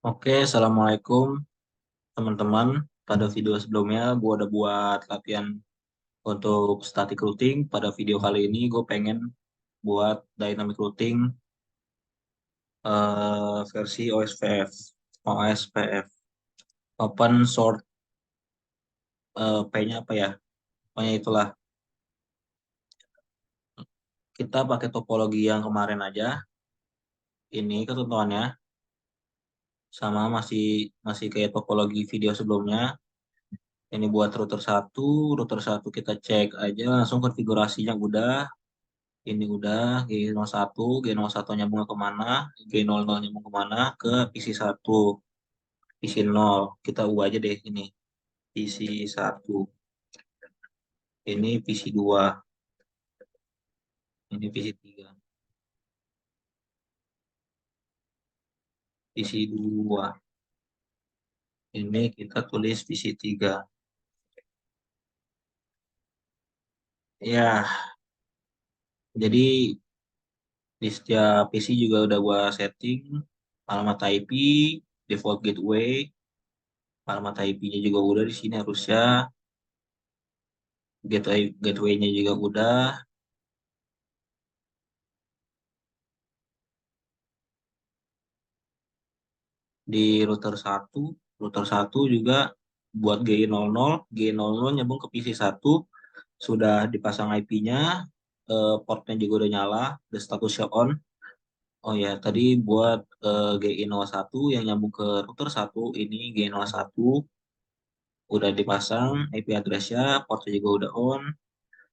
Oke, Assalamualaikum teman-teman. Pada video sebelumnya, gue udah buat latihan untuk static routing. Pada video kali ini, gue pengen buat dynamic routing versi OSPF. OSPF. Open Source P-nya apa ya? Pokoknya itulah. Kita pakai topologi yang kemarin aja. Ini ketentuannya sama masih masih kayak topologi video sebelumnya. Ini buat router satu kita cek aja langsung konfigurasinya udah. Ini udah G01, G01 nyambung ke kemana, G00 nyambung kemana, ke PC1, PC0. Kita ubah aja deh ini, PC1. Ini PC2, ini PC3. PC2, ini kita tulis PC3. Ya, jadi di setiap PC juga udah gua setting alamat IP, default gateway, alamat IP-nya juga udah di sini harusnya, gateway-nya juga udah. Di router satu juga buat G00, G00 nyambung ke PC1 sudah dipasang IP-nya, portnya juga udah nyala, the statusnya on. Oh ya, tadi buat G01 yang nyambung ke router 1 ini G01 udah dipasang IP address-nya, portnya juga udah on,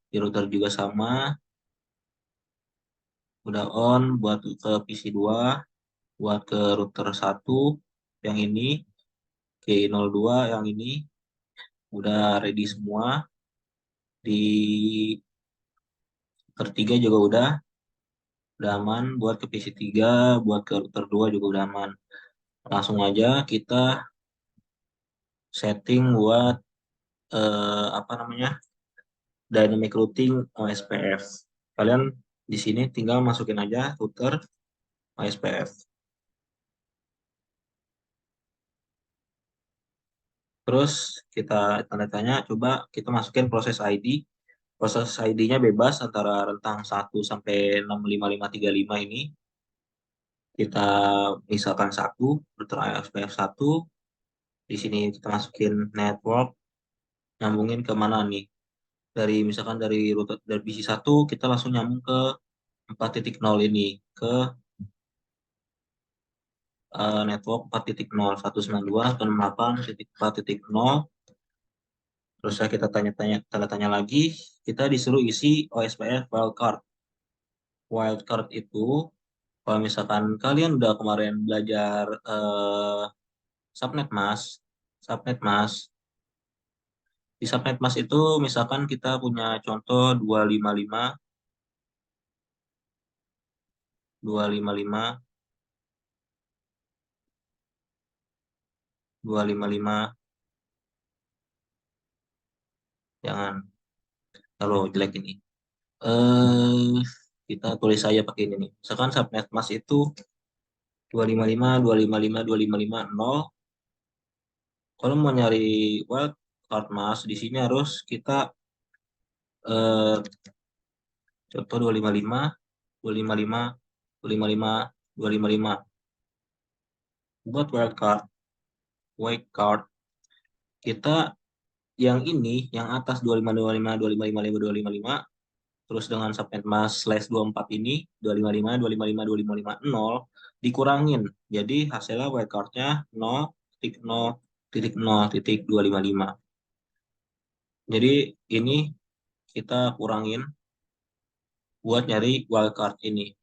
di router juga sama, udah on buat ke PC2, buat ke router 1 yang ini G02 yang ini udah ready semua. Di router 3 juga udah aman, buat ke PC3, buat ke router 2 juga udah aman. Langsung aja kita setting buat apa namanya, dynamic routing OSPF. Kalian di sini tinggal masukin aja router OSPF. Terus kita tanda tanya, coba kita masukin proses ID. Proses ID-nya bebas antara rentang 1 sampai 65535 ini. Kita misalkan router OSPF 1. Di sini kita masukin network, nyambungin ke mana nih? Misalkan dari router dari PC1 kita langsung nyambung ke 4.0 ini, ke network 4.0 192.168.4.0. Terus kita tanda tanya lagi, kita disuruh isi OSPF wildcard. Wildcard itu kalau misalkan kalian udah kemarin belajar subnet mas, subnet mas di subnet mas itu misalkan kita punya contoh 255 255, jangan kalau jelek ini. Eh kita tulis saja pakai ini nih. Misalkan subnet mas itu 255 255 255 0. Kalau mau nyari wildcard mas di sini harus kita eh contoh 255 buat wildcard kita yang ini yang atas 255 255 255 terus dengan subnet mas /24 ini 255 255 255 0 dikurangin. Jadi hasilnya wildcardnya 0.0.0.255. Jadi ini kita kurangin buat nyari wildcard ini.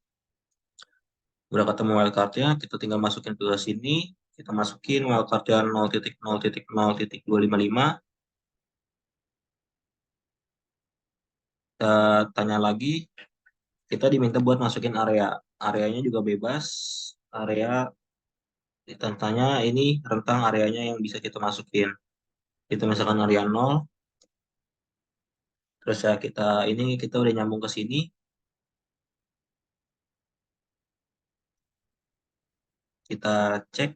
Udah ketemu wildcardnya, kita tinggal masukin ke sini. Kita masukin wildcardnya 0.0.0.255. Kita tanya lagi, kita diminta buat masukin area. Areanya juga bebas. Area ditanya ini rentang areanya yang bisa kita masukin. Kita misalkan area 0, terus ya kita udah nyambung ke sini. Kita cek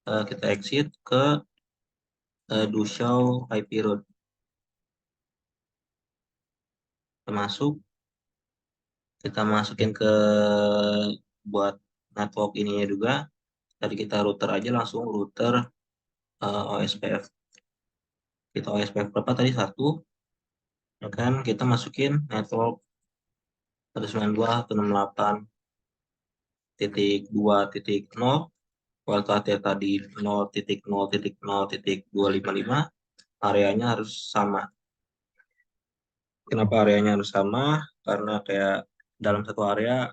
kita exit ke do show IP route. Kita masuk, kita masukin ke buat network ininya juga. Tadi kita router aja, langsung router OSPF. Kita OSPF berapa tadi? Satu. Ya kan, kita masukin network 192.168.2.0. Wildcard tadi 0.0.0.255. Areanya harus sama. Kenapa areanya harus sama? Karena kayak dalam satu area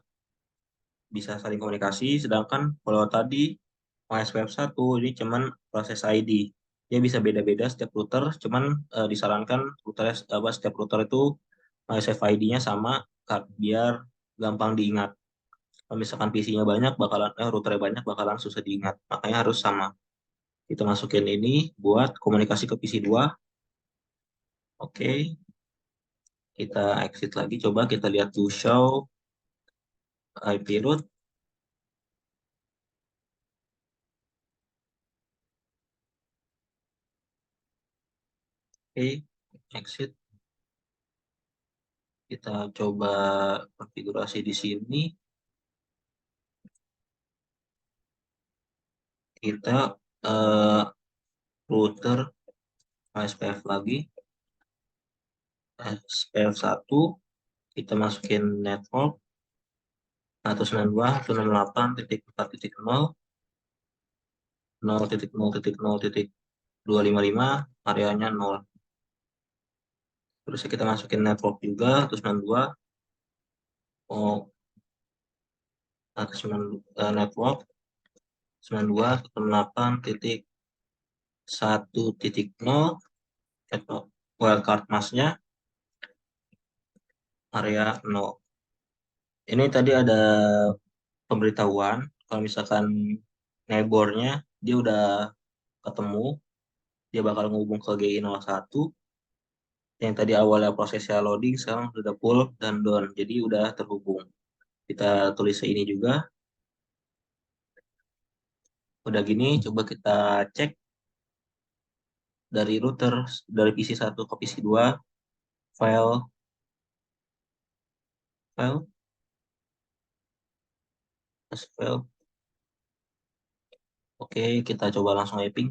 bisa saling komunikasi, sedangkan kalau tadi MySQL 1 ini cuman proses ID. Dia bisa beda-beda setiap router, cuman disarankan setiap router itu MySQL ID-nya sama biar gampang diingat. Kalau misalkan PC-nya banyak routernya banyak bakalan susah diingat. Makanya harus sama. Kita masukin ini buat komunikasi ke PC 2. Oke, kita exit lagi, coba kita lihat to show IP route. Oke, exit. Kita coba konfigurasi di sini. Kita eh, router SPF lagi. SPF 1. Kita masukin network 192.168.4.0 0.0.0.255, areanya 0. Terus kita masukin network juga 192. Oh, network 92.168.1.0, wildcard masknya area 0. Ini tadi ada pemberitahuan kalau misalkan neighbornya dia udah ketemu, dia bakal ngubung ke GI01. Yang tadi awalnya prosesnya loading sekarang sudah full dan done, jadi udah terhubung. Kita tulis ini juga. Udah gini, coba kita cek dari router, dari PC 1 ke PC 2, file file file. Oke, kita coba langsung mapping.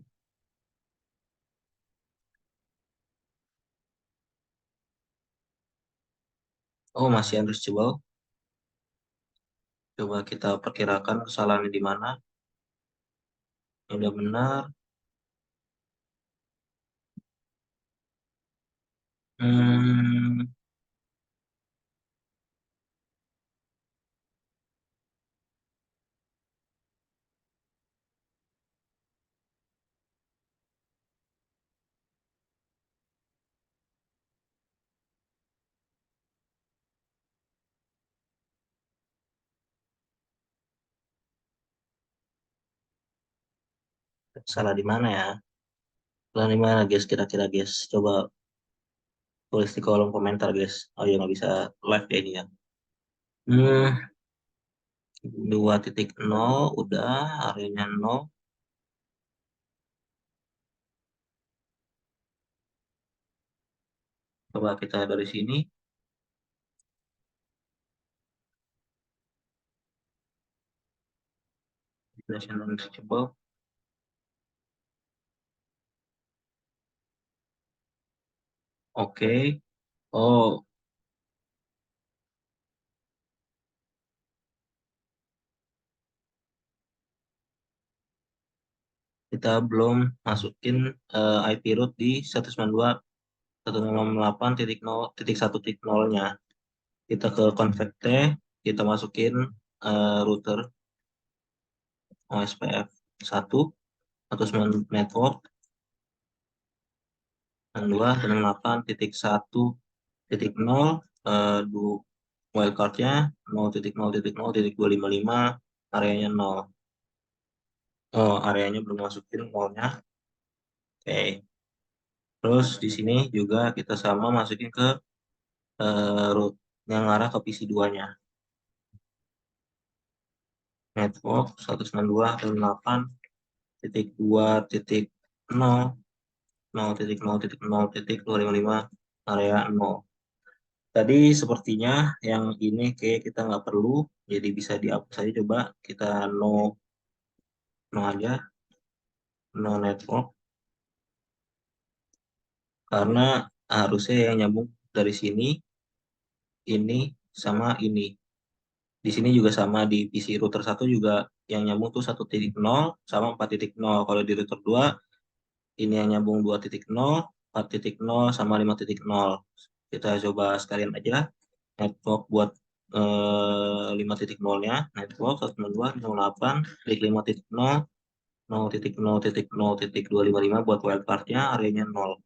Oh, masih unreachable. Coba kita perkirakan kesalahannya di mana. Ini udah benar. Hmm, salah di mana ya? Salah di mana, guys? Kira-kira, guys. Coba tulis di kolom komentar, guys. Oh ya, nggak bisa live ya ini ya. 2.0 udah, areanya 0. Coba kita dari sini. National Unreachable. Oke. Oh, kita belum masukin IP root di 192.168.0.1.0-nya. Kita ke config T, kita masukin router OSPF 1, 192 network, 2.168.1.0, wildcardnya 0.0.0.255, areanya 0. Oh, areanya belum masukin nolnya. Oke. Terus di sini juga kita sama masukin ke root yang arah ke PC 2-nya. Network 192.168.255. titik 2 titik 0 0 titik 0 titik 0 titik 255 area 0. Tadi sepertinya yang ini kayak kita nggak perlu, jadi bisa dihapus saja. Coba kita no no aja, no network, karena harusnya yang nyambung dari sini ini sama ini. Di sini juga sama, di PC router 1 juga yang nyambung tuh 1.0 sama 4.0. Kalau di router 2 ini yang nyambung 2.0, 4.0 sama 5.0. Kita coba sekalian aja network buat 5.0-nya. Network 192.168 klik 5.0 0.0.0.255 buat wildcardnya areanya 0.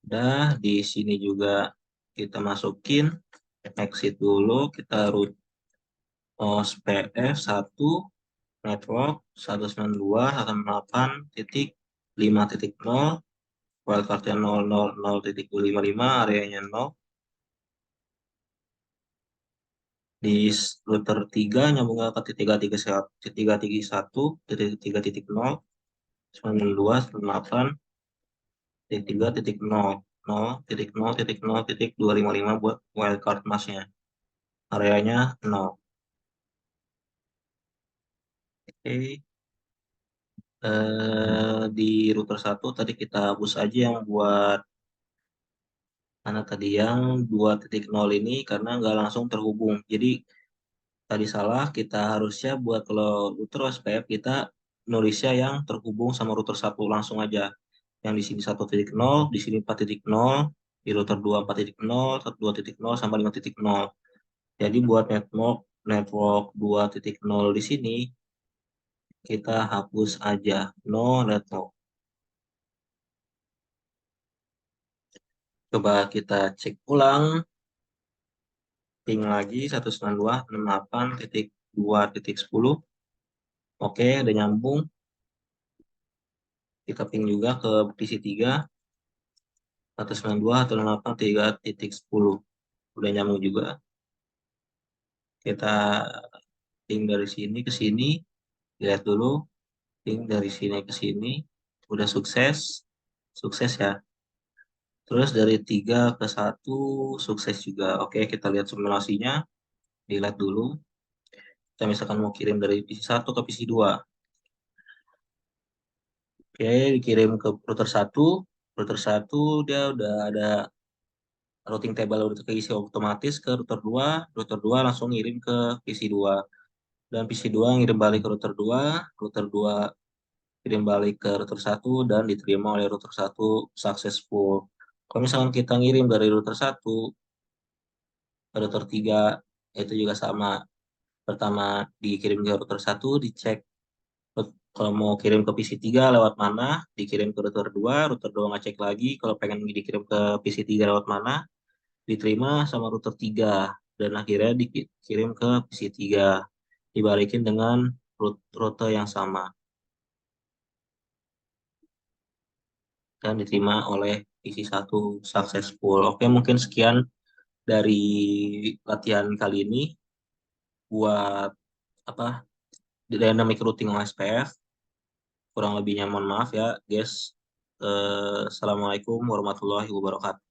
Udah, di sini juga kita masukin exit dulu, kita root OSPF 1 network 192.168.5.0, wildcardnya 000.255, areanya 0. Di router 3 nyambung ke titik 331 titik 3.0 92.168 titik 3.0 0.0.0.255 buat wildcard masnya, areanya 0. Oke. Di router 1 tadi kita hapus aja yang buat mana tadi, yang 2.0 ini karena nggak langsung terhubung. Jadi tadi salah, kita harusnya buat kalau router OSPF kita nulisnya yang terhubung sama router 1 langsung aja. Yang di sini 1.0, di sini 4.0, di router 2 4.0, 2.0 sama 5.0. Jadi buat network 2.0 di sini kita hapus aja no network. Coba kita cek ulang, ping lagi 192.168.2.10. Oke, udah nyambung. Kita ping juga ke PC 3 192.168.3.10. Udah nyambung juga. Kita ping dari sini ke sini, lihat dulu. Ping dari sini ke sini, udah sukses. Sukses ya. Terus dari 3 ke 1 sukses juga. Oke, kita lihat simulasinya. Dilihat dulu. Kita misalkan mau kirim dari PC 1 ke PC 2. Oke, dikirim ke router 1. Router 1 dia udah ada routing table, udah keisi otomatis ke router 2. Router 2 langsung ngirim ke PC 2. Dan PC 2 ngirim balik ke router 2. Router 2 kirim balik ke router 1 dan diterima oleh router 1 successful. Kalau misalkan kita ngirim dari router 1 ke router 3, itu juga sama. Pertama dikirim ke router 1, dicek kalau mau kirim ke PC 3 lewat mana, dikirim ke router 2 ngecek lagi kalau pengen dikirim ke PC 3 lewat mana, diterima sama router 3 dan akhirnya dikirim ke PC 3, dibalikin dengan rute yang sama dan diterima oleh PC 1 successful. Oke, mungkin sekian dari latihan kali ini buat apa, dynamic routing OSPF. Kurang lebihnya mohon maaf ya, guys. Assalamualaikum warahmatullahi wabarakatuh.